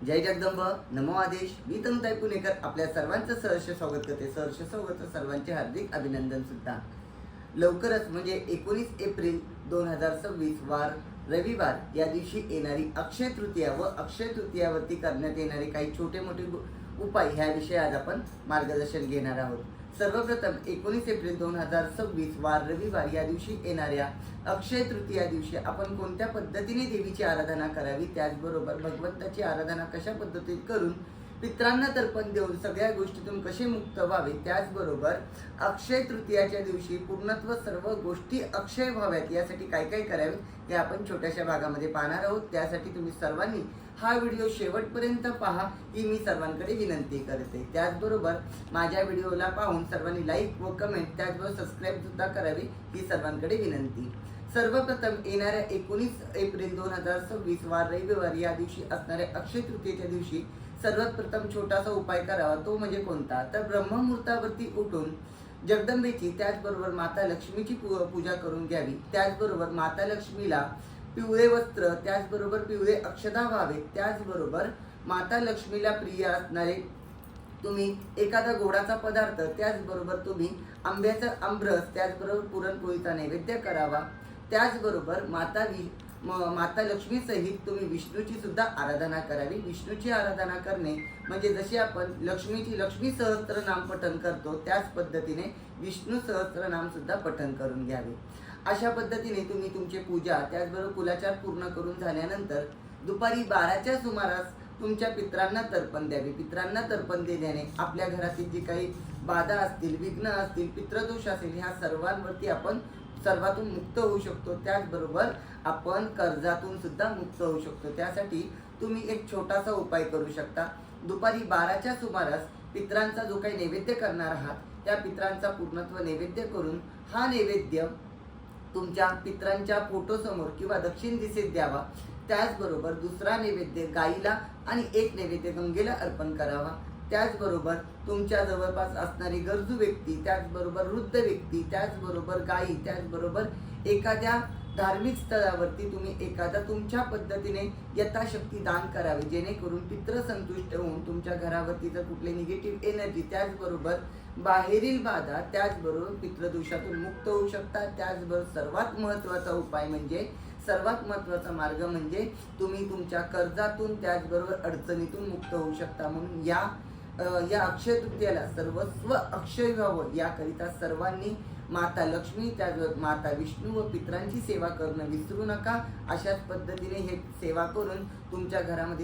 जय जगदंब, नमो आदेश. मी तनुताई पुणेकर आपल्या सर्वांचं सहर्ष स्वागत करते. सहर्ष स्वागत, सर्वांचे हार्दिक अभिनंदन सुद्धा. लवकरच म्हणजे 19 एप्रिल 2026 वार रविवार या दिवशी येणारी अक्षय तृतीया व अक्षय तृतीयावरती करण्यात येणारे काही छोटे मोठे उपाय ह्याविषयी आज आपण मार्गदर्शन घेणार आहोत. सर्वप्रथम 19 एप्रिल 2026 वार रविवार या दिवशी येणाऱ्या अक्षय तृतीया दिवशी आपण कोणत्या पद्धतीने देवीची आराधना करावी, त्याचबरोबर भगवंताची आराधना कशा पद्धतीने करून पित्रांना तर्पण देऊन सगळ्या गोष्टीतून कसे मुक्त व्हावे, त्याचबरोबर अक्षय तृतीयाच्या दिवशी पूर्णत्व सर्व गोष्टी अक्षय व्हाव्यात यासाठी काय काय करावे हे आपण छोट्याशा भागामध्ये पाहणार आहोत. त्यासाठी तुम्ही सर्वांनी हा व्हिडिओ शेवटपर्यंत पहा ही मी सर्वांकडे विनंती करते. त्याचबरोबर माझ्या व्हिडिओला पाहून सर्वांनी लाईक व कमेंट त्याचबरोबर सबस्क्राईब सुद्धा करावी ही सर्वांकडे विनंती. सर्वप्रथम येणाऱ्या 19 एप्रिल 2026 वार रविवार या दिवशी असणाऱ्या अक्षय तृतीयेच्या दिवशी सर्वात प्रथम छोटासा उपाय करावा. तो म्हणजे कोणता, तर ब्रह्ममुहूर्तावरती उठून जगदंबेची त्याचबरोबर माता लक्ष्मीची पूजा करून घ्यावी. त्याचबरोबर माता लक्ष्मीला पिवळे वस्त्र त्याचबरोबर पिवळे अक्षदा व्हावे. त्याचबरोबर माता लक्ष्मीला प्रिय असणारे तुम्ही एखादा गोडाचा पदार्थ त्याचबरोबर तुम्ही आंब्याचा आमरस त्याचबरोबर पुरणपोळीचा नैवेद्य करावा. त्याचबरोबर माता लक्ष्मी सहित तुम्ही विष्णूची सुद्धा आराधना करावी. विष्णूची आराधना करणे म्हणजे जशी आपण लक्ष्मी सहस्त्रनाम पठण करतो त्याच पद्धतीने विष्णू सहस्त्रनाम सुद्धा पठण करून घ्यावे. अशा पद्धतीने तुम्ही तुमची पूजा त्याचबरोबर कुलाचार पूर्ण करून झाल्यानंतर दुपारी 12च्या सुमारास तुमच्या पित्रांना तर्पण द्यावे. पित्रांना तर्पण देण्याने आपल्या घरातील जी काही बाधा असतील, विघ्न असतील, पितृदोष असेल ह्या सर्वांवरती आपण सर्वातून मुक्त होऊ शकतो. त्याचबरोबर आपण कर्जातून सुद्धा मुक्त होऊ शकतो. त्यासाठी तुम्ही एक छोटासा उपाय करू शकता. दुपारी 12च्या सुमारास पित्रांचा जो काही नैवेद्य करणार आहात त्या पित्रांचा पूर्णत्व नैवेद्य करून हा नैवेद्य तुमच्या पित्रांच्या फोटोसमोर किंवा दक्षिण दिशेत द्यावा. त्याचबरोबर दुसरा नैवेद्य गाईला आणि एक नैवेद्य गंगेला अर्पण करावा. त्याचबरोबर तुमच्या जवळपास असणारी गरजू व्यक्ती त्याचबरोबर वृद्ध व्यक्ती त्याचबरोबर गायी त्याचबरोबर एखाद्या धार्मिक स्थळावरती तुम्ही एखादा तुमच्या पद्धतीने यथाशक्ती दान करावे, जेणेकरून पित्र संतुष्ट होऊन तुमच्या घरावरती जर कुठले निगेटिव्ह एनर्जी त्याचबरोबर बाहेरील बाधा त्याचबरोबर पितृदोषातून मुक्त होऊ शकतात. त्याचबरोबर सर्वात महत्त्वाचा उपाय म्हणजे सर्वात महत्त्वाचा मार्ग म्हणजे तुम्ही तुमच्या कर्जातून त्याचबरोबर अडचणीतून मुक्त होऊ शकता. म्हणून या अक्षय तृतीयाला सर्वस्व अक्षय व्हावं याकरिता सर्वांनी माता लक्ष्मी त्याचबरोबर माता विष्णू व पित्रांची सेवा करणं विसरू नका. अशाच पद्धतीने हे सेवा करून तुमच्या घरामध्ये